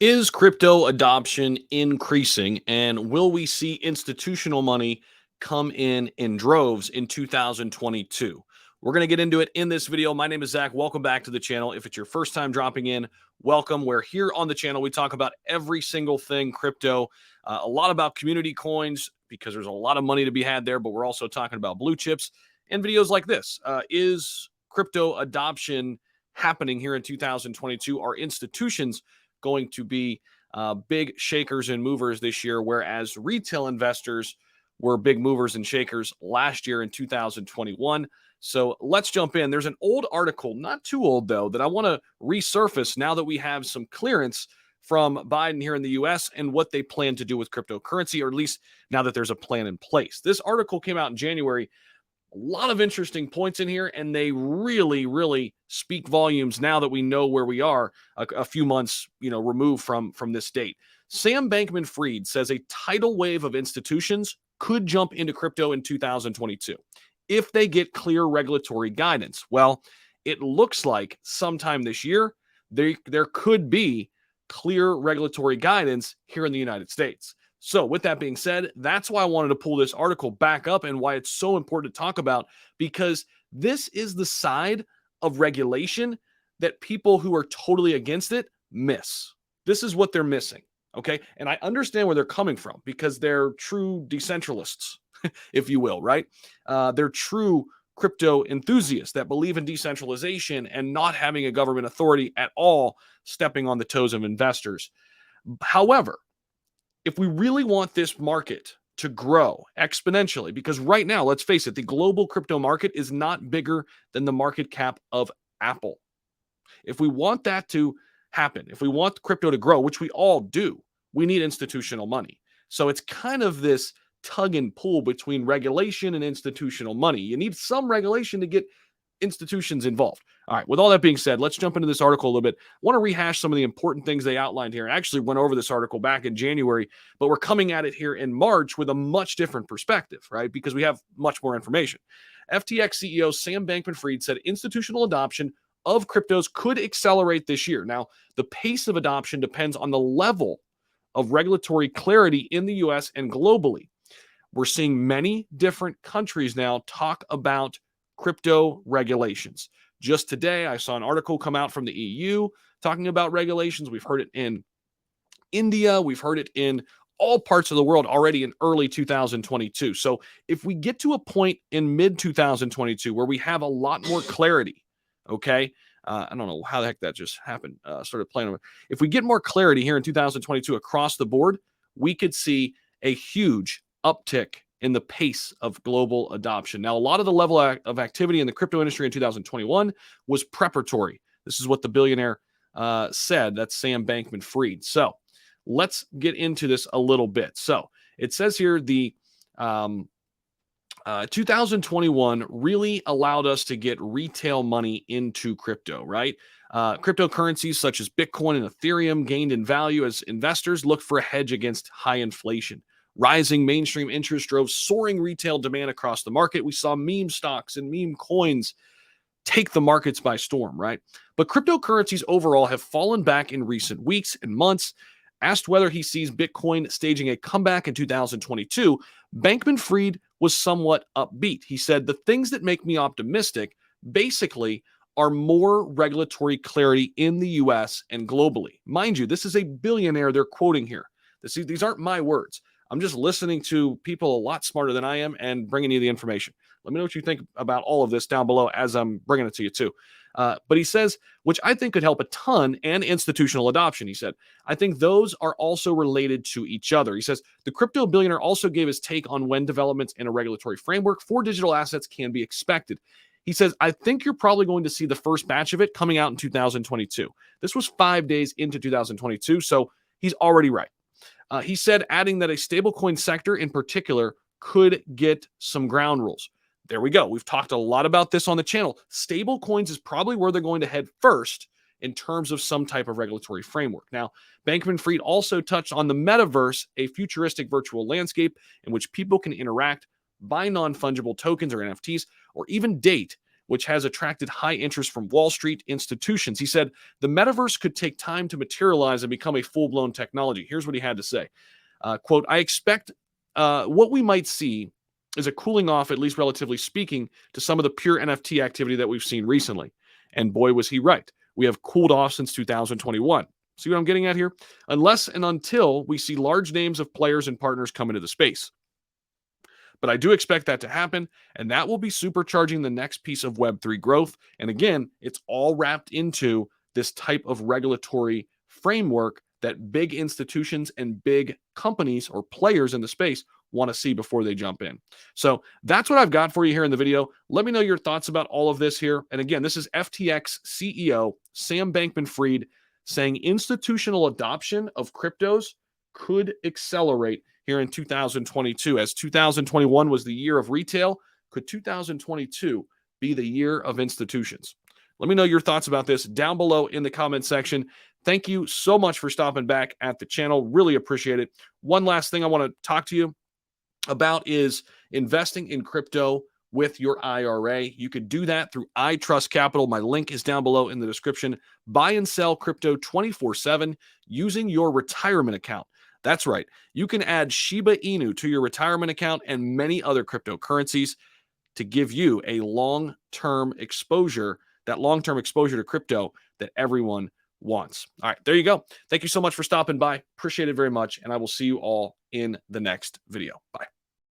Is crypto adoption increasing, and will we see institutional money come in droves in 2022? We're going to get into it in this video. My name is Zach. Welcome back to the channel. If it's your first time dropping in, welcome. We're here on the channel. We talk about every single thing crypto, a lot about community coins because there's a lot of money to be had there, but we're also talking about blue chips and videos like this. Is crypto adoption happening here in 2022? Are institutions going to be big shakers and movers this year, whereas retail investors were big movers and shakers last year in 2021. So let's jump in. There's an old article, not too old though, that I want to resurface now that we have some clearance from Biden here in the US and what they plan to do with cryptocurrency, or at least now that there's a plan in place. This article came out in January. A lot of interesting points in here, and they really speak volumes now that we know where we are a few months removed from this date. Sam Bankman-Fried says a tidal wave of institutions could jump into crypto in 2022 if they get clear regulatory guidance. Well, it looks like sometime this year there could be clear regulatory guidance here in the United States. So with that being said, that's why I wanted to pull this article back up and why it's so important to talk about, because this is the side of regulation that people who are totally against it miss. This is what they're missing, okay? And I understand where they're coming from because they're true decentralists, if you will, right? They're true crypto enthusiasts that believe in decentralization and not having a government authority at all stepping on the toes of investors. However, if we really want this market to grow exponentially, because right now, let's face it, the global crypto market is not bigger than the market cap of Apple. If we want that to happen, if we want crypto to grow, which we all do, we need institutional money. So it's kind of this tug and pull between regulation and institutional money. You need some regulation to get institutions involved. All right, with all that being said, let's jump into this article a little bit. I want to rehash some of the important things they outlined here. I actually went over this article back in January, but we're coming at it here in March with a much different perspective, right? Because we have much more information. FTX CEO Sam Bankman-Fried said institutional adoption of cryptos could accelerate this year. Now, the pace of adoption depends on the level of regulatory clarity in the US and globally. We're seeing many different countries now talk about crypto regulations. Just today, I saw an article come out from the EU talking about regulations. We've heard it in India. We've heard it in all parts of the world already in early 2022. So if we get to a point in mid 2022 where we have a lot more clarity, okay, I don't know how the heck that just happened. Started playing over. If we get more clarity here in 2022 across the board, we could see a huge uptick in the pace of global adoption. Now, a lot of the level of activity in the crypto industry in 2021 was preparatory. This is what the billionaire said. That's Sam Bankman-Fried. So let's get into this a little bit. So it says here the 2021 really allowed us to get retail money into crypto, right? Cryptocurrencies such as Bitcoin and Ethereum gained in value as investors looked for a hedge against high inflation. Rising mainstream interest drove soaring retail demand across the market. We saw meme stocks and meme coins take the markets by storm, right? But cryptocurrencies overall have fallen back in recent weeks and months. Asked whether he sees Bitcoin staging a comeback in 2022, Bankman-Fried was somewhat upbeat. He said, the things that make me optimistic basically are more regulatory clarity in the US and globally. Mind you, this is a billionaire they're quoting here. These aren't my words. I'm just listening to people a lot smarter than I am and bringing you the information. Let me know what you think about all of this down below as I'm bringing it to you too. But he says, which I think could help a ton, and institutional adoption, he said. I think those are also related to each other. He says, the crypto billionaire also gave his take on when developments in a regulatory framework for digital assets can be expected. He says, I think you're probably going to see the first batch of it coming out in 2022. This was 5 days into 2022, so he's already right. He said, adding that a stablecoin sector in particular could get some ground rules. There we go. We've talked a lot about this on the channel. Stablecoins is probably where they're going to head first in terms of some type of regulatory framework. Now, Bankman-Fried also touched on the metaverse, a futuristic virtual landscape in which people can interact, buy non-fungible tokens or NFTs, or even date which has attracted high interest from Wall Street institutions. He said the metaverse could take time to materialize and become a full-blown technology. Here's what he had to say. Quote, I expect what we might see is a cooling off, at least relatively speaking, to some of the pure NFT activity that we've seen recently. And boy, was he right. We have cooled off since 2021. See what I'm getting at here? Unless and until we see large names of players and partners come into the space. But I do expect that to happen, and that will be supercharging the next piece of Web3 growth. And again, it's all wrapped into this type of regulatory framework that big institutions and big companies or players in the space want to see before they jump in. So that's what I've got for you here in the video. Let me know your thoughts about all of this here. And again, this is FTX CEO Sam Bankman-Fried saying institutional adoption of cryptos could accelerate here in 2022. As 2021 was the year of retail, could 2022 be the year of institutions? Let me know your thoughts about this down below in the comment section. Thank you so much for stopping back at the channel. Really appreciate it. One last thing I want to talk to you about is investing in crypto with your IRA. You could do that through iTrust Capital. My link is down below in the description. Buy and sell crypto 24/7 using your retirement account. That's right. You can add Shiba Inu to your retirement account and many other cryptocurrencies to give you a long-term exposure, that long-term exposure to crypto that everyone wants. All right, there you go. Thank you so much for stopping by. Appreciate it very much, and I will see you all in the next video. Bye.